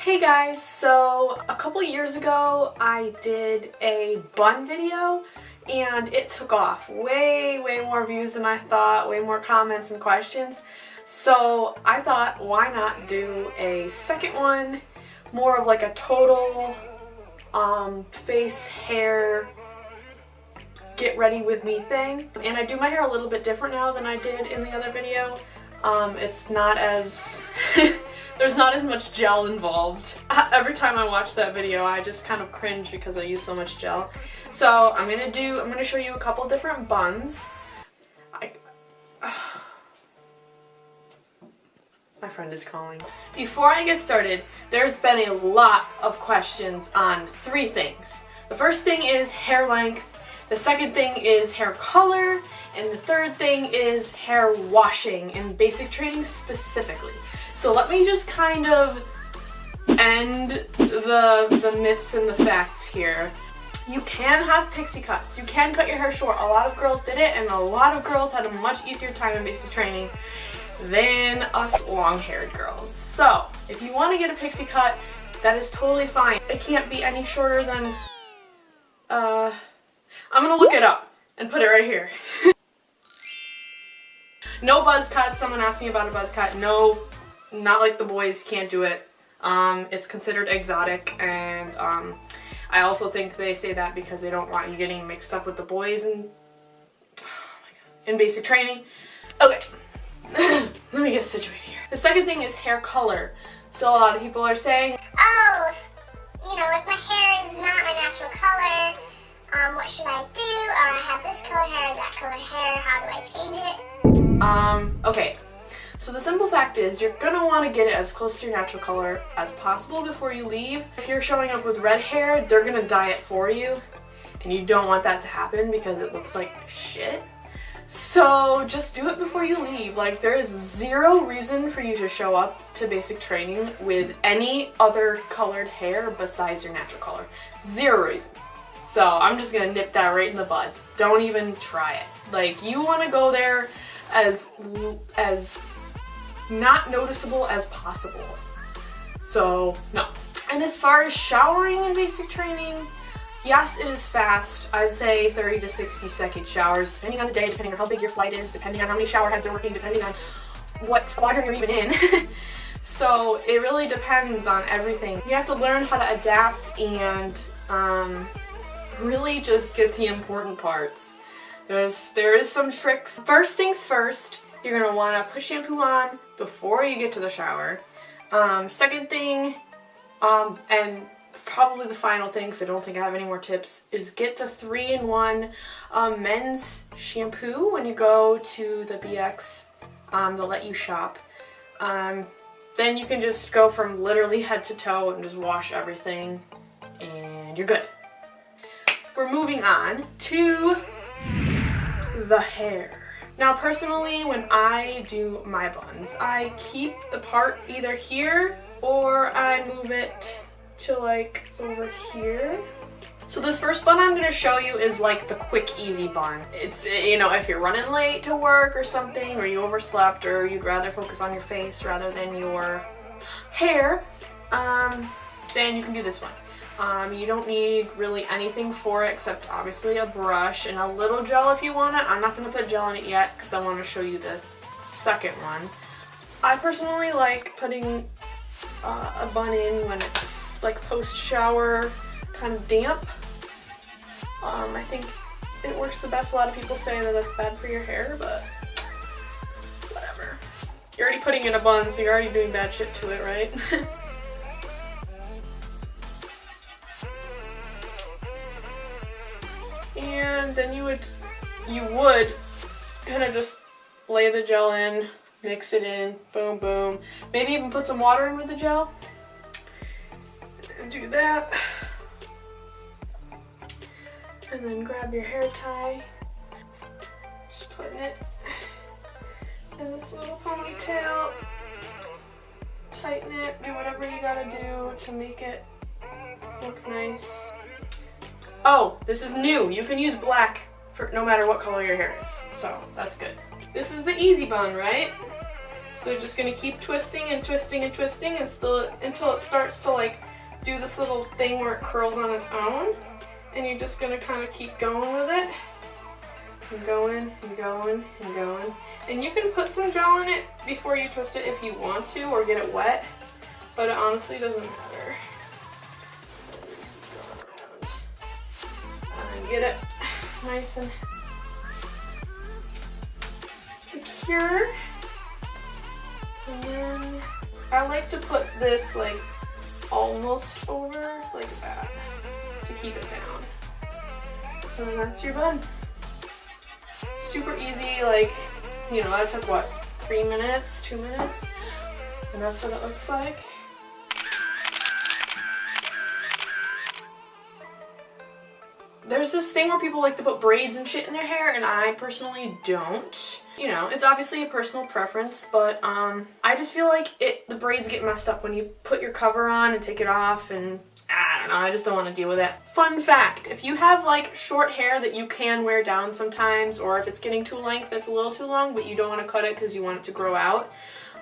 Hey guys, so a couple years ago I did a bun video and it took off. Way more views than I thought, way more comments and questions. So I thought, why not do a second one, more of like a total face, hair, get ready with me thing. And I do my hair a little bit different now than I did in the other video. It's not as there's not as much gel involved. Every time I watch that video I just kind of cringe because I use so much gel. So I'm gonna show you a couple different buns. My friend is calling. Before I get started, there's been a lot of questions on three things. The first thing is hair length, the second thing is hair color, and the third thing is hair washing in basic training specifically. So let me just kind of end the myths and the facts here. You can have pixie cuts. You can cut your hair short. A lot of girls did it, and a lot of girls had a much easier time in basic training than us long-haired girls. So if you want to get a pixie cut, that is totally fine. It can't be any shorter than I'm gonna look it up and put it right here. No buzz cuts. Someone asked me about a buzz cut. No, not like the boys, can't do it. It's considered exotic, and I also think they say that because they don't want you getting mixed up with the boys and in basic training. Okay, let me get situated here. The second thing is hair color. So a lot of people are saying, oh, you know, if my hair is not my natural color, what should I do? Or I have this color hair, that color hair, how do I change it? Okay. So the simple fact is you're gonna want to get it as close to your natural color as possible before you leave. If you're showing up with red hair, they're gonna dye it for you, and you don't want that to happen because it looks like shit. So just do it before you leave. Like, there is zero reason for you to show up to basic training with any other colored hair besides your natural color. Zero reason. So I'm just gonna nip that right in the bud. Don't even try it. Like, you want to go there as not noticeable as possible. So no. And as far as showering in basic training, yes, it is fast. I'd say 30 to 60 second showers, depending on the day, depending on how big your flight is, depending on how many shower heads are working, depending on what squadron you're even in. So it really depends on everything. You have to learn how to adapt and really just get the important parts. There is some tricks. First things first, you're gonna want to put shampoo on before you get to the shower. Second thing, and probably the final thing, because I don't think I have any more tips, is get the 3-in-1 men's shampoo when you go to the BX. They'll let you shop. Then you can just go from literally head to toe and just wash everything, and you're good. We're moving on to the hair. Now personally, when I do my buns, I keep the part either here or I move it to like over here. So this first bun I'm going to show you is like the quick easy bun. It's, you know, if you're running late to work or something, or you overslept, or you'd rather focus on your face rather than your hair, then you can do this one. You don't need really anything for it except obviously a brush and a little gel if you want it. I'm not going to put gel in it yet because I want to show you the second one. I personally like putting a bun in when it's like post-shower, kind of damp. I think it works the best. A lot of people say that that's bad for your hair, but whatever. You're already putting in a bun, so you're already doing bad shit to it, right? And then you would kind of just lay the gel in, mix it in, boom, boom. Maybe even put some water in with the gel. And do that. And then grab your hair tie. Just putting it in this little ponytail. Tighten it, do whatever you gotta do to make it look nice. Oh, this is new. You can use black for no matter what color your hair is. So that's good. This is the easy bun, right? So you're just gonna keep twisting and twisting and twisting and still until it starts to like do this little thing where it curls on its own. And you're just gonna kind of keep going with it. And going and going and going. And you can put some gel in it before you twist it if you want to or get it wet. But it honestly doesn't matter. Just keep going around. And get it nice and secure. And then I like to put this like almost over like that to keep it down. And then that's your bun. Super easy, like, you know, that took what, 3 minutes, 2 minutes? And that's what it looks like. There's this thing where people like to put braids and shit in their hair, and I personally don't. You know, it's obviously a personal preference, but I just feel like the braids get messed up when you put your cover on and take it off, and I don't know, I just don't want to deal with it. Fun fact, if you have like short hair that you can wear down sometimes, or if it's getting to a length that's a little too long but you don't want to cut it because you want it to grow out,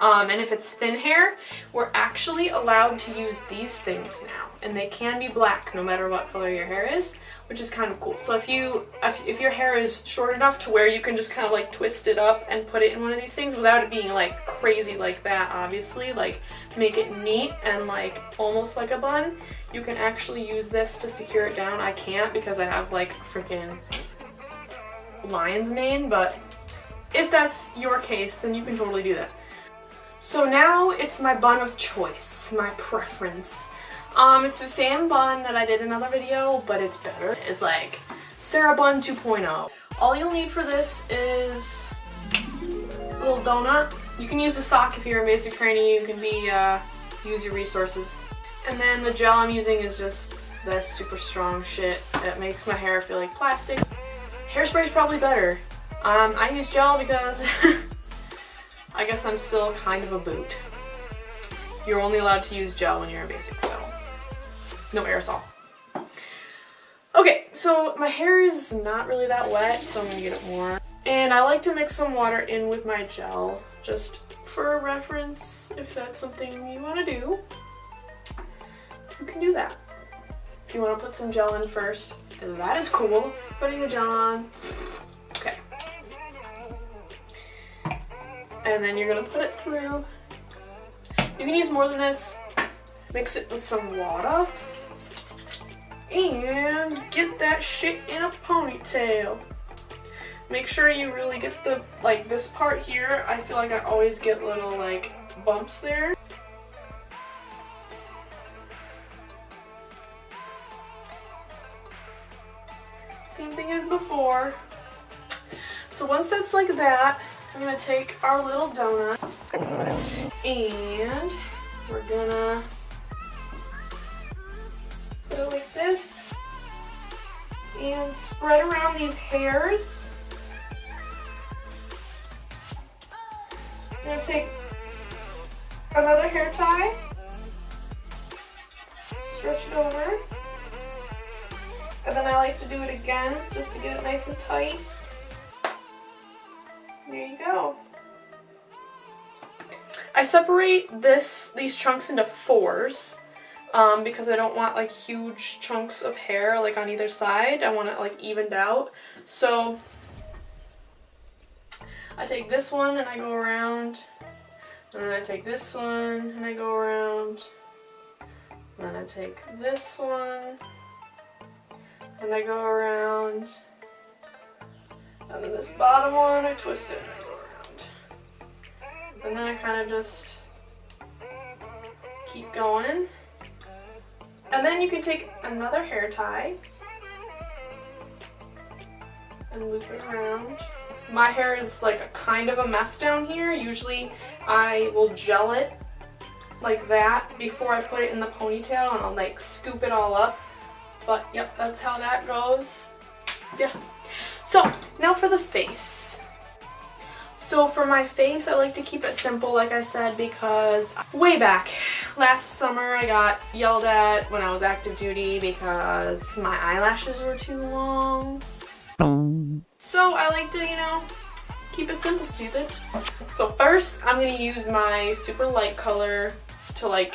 and if it's thin hair, we're actually allowed to use these things now, and they can be black no matter what color your hair is, which is kind of cool. So if your hair is short enough to where you can just kind of like twist it up and put it in one of these things without it being like crazy like that, obviously, like make it neat and like almost like a bun, you can actually use this to secure it down. I can't because I have like freaking lion's mane, but if that's your case, then you can totally do that. So now it's my bun of choice, my preference. It's the same bun that I did in another video, but it's better. It's like Sarah Bun 2.0. All you'll need for this is a little donut. You can use a sock if you're a basic trainee. You can use your resources. And then the gel I'm using is just this super strong shit that makes my hair feel like plastic. Hairspray is probably better. I use gel because I guess I'm still kind of a boot. You're only allowed to use gel when you're in basic, so no aerosol. Okay, so my hair is not really that wet, so I'm gonna get it more. And I like to mix some water in with my gel, just for reference, if that's something you wanna do. You can do that. If you wanna put some gel in first, that is cool. Putting the gel on. Okay. And then you're gonna put it through. You can use more than this. Mix it with some water. And get that shit in a ponytail. Make sure you really get the, like this part here, I feel like I always get little like bumps there. Same thing as before. So once that's like that, I'm gonna take our little donut and we're gonna put it like this and spread around these hairs. I'm gonna take another hair tie, stretch it over, and then I like to do it again just to get it nice and tight. There you go. I separate these chunks into 4s because I don't want like huge chunks of hair like on either side. I want it like evened out. So I take this one and I go around, and then I take this one and I go around, and then I take this one and I go around, and then this bottom one I twist it and I go around, and then I kind of just keep going. And then you can take another hair tie and loop it around. My hair is like a kind of a mess down here. Usually I will gel it like that before I put it in the ponytail, and I'll like scoop it all up. But yep, that's how that goes. Yeah. So now for the face. So for my face, I like to keep it simple, like I said, because way back last summer I got yelled at when I was active duty because my eyelashes were too long. So I like to, you know, Keep it simple, stupid. So first, I'm gonna use my super light color to like,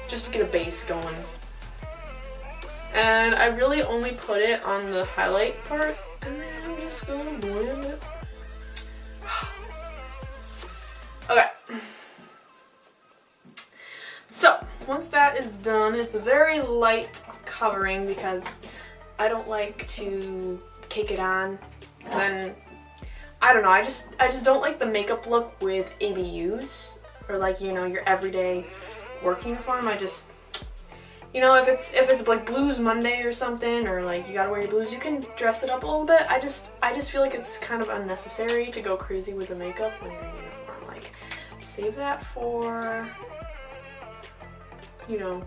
just to get a base going. And I really only put it on the highlight part, and then I'm just gonna blend it. Okay. So, once that is done, it's a very light covering because I don't like to cake it on. Then, I don't know, I just don't like the makeup look with ABUs, or like, you know, your everyday work uniform. I just, you know, if it's like Blues Monday or something, or like you gotta wear your blues, you can dress it up a little bit. I just feel like it's kind of unnecessary to go crazy with the makeup when you're in uniform. Like, save that for, you know,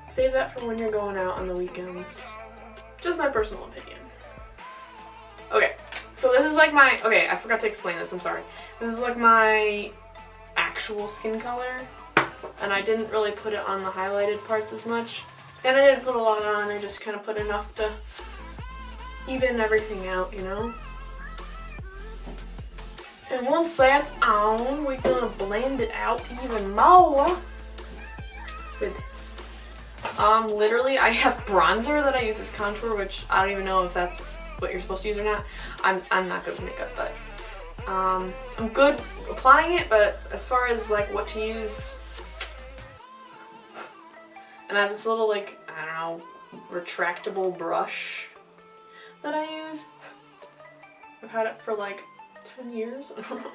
save that for when you're going out on the weekends. Just my personal opinion. Okay, so this is like my, okay, I forgot to explain this, I'm sorry. This is like my actual skin color, and I didn't really put it on the highlighted parts as much. And I didn't put a lot on, I just kind of put enough to even everything out, you know? And once that's on, we're gonna blend it out even more with this. Literally, I have bronzer that I use as contour, which I don't even know if that's what you're supposed to use or not. I'm not good with makeup, but I'm good applying it, but as far as like what to use, and I have this little like, I don't know, retractable brush that I use. I've had it for like 10 years, I don't know.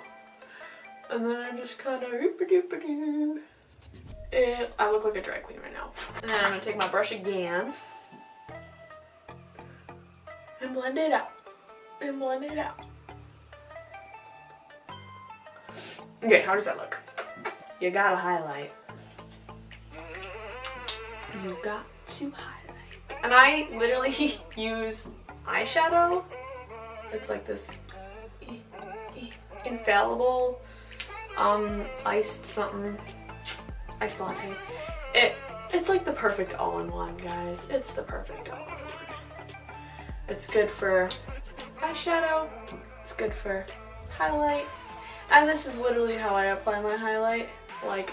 And then I just kind of I look like a drag queen right now. And then I'm gonna take my brush again and blend it out. And blend it out. Okay, how does that look? You gotta highlight. You got to highlight. And I literally use eyeshadow. It's like this infallible iced latte. It's like the perfect all-in-one, guys. It's the perfect all-in-one. It's good for eyeshadow. It's good for highlight. And this is literally how I apply my highlight, like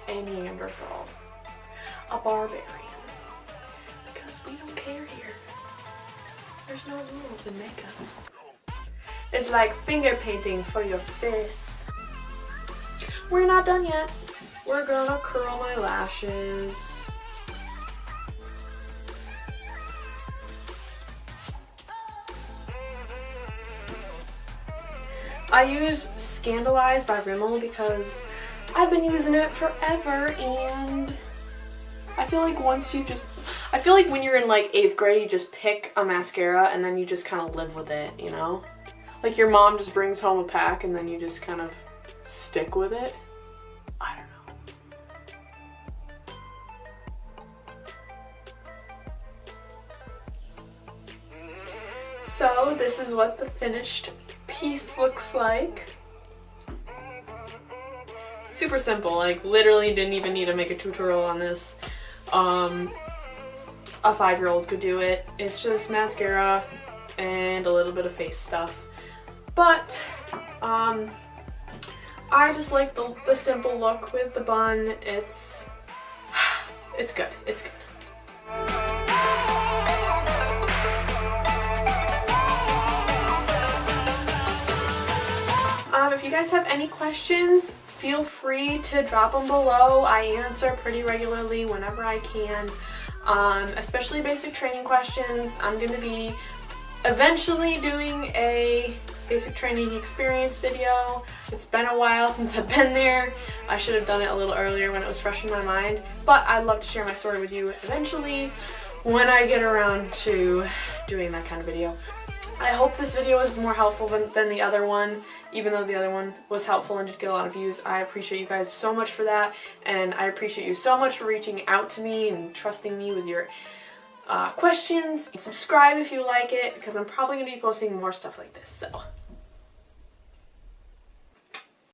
a Neanderthal, a barbarian. Because we don't care here. There's no rules in makeup. It's like finger painting for your face. We're not done yet. We're gonna curl my lashes. I use Scandalized by Rimmel because I've been using it forever, and I feel like I feel like when you're in like 8th grade, you just pick a mascara and then you just kind of live with it, you know? Like your mom just brings home a pack and then you just kind of stick with it. I don't know. So this is what the finished piece looks like. Super simple, like literally didn't even need to make a tutorial on this. A 5-year-old could do it. It's just mascara and a little bit of face stuff. But I just like the simple look with the bun. It's good. It's good. If you guys have any questions, feel free to drop them below. I answer pretty regularly whenever I can, especially basic training questions. I'm going to be eventually doing a basic training experience video. It's been a while since I've been there. I should have done it a little earlier when it was fresh in my mind, but I'd love to share my story with you eventually when I get around to doing that kind of video. I hope this video was more helpful than the other one, even though the other one was helpful and did get a lot of views. I appreciate you guys so much for that, and I appreciate you so much for reaching out to me and trusting me with your questions. Subscribe if you like it, because I'm probably going to be posting more stuff like this. So.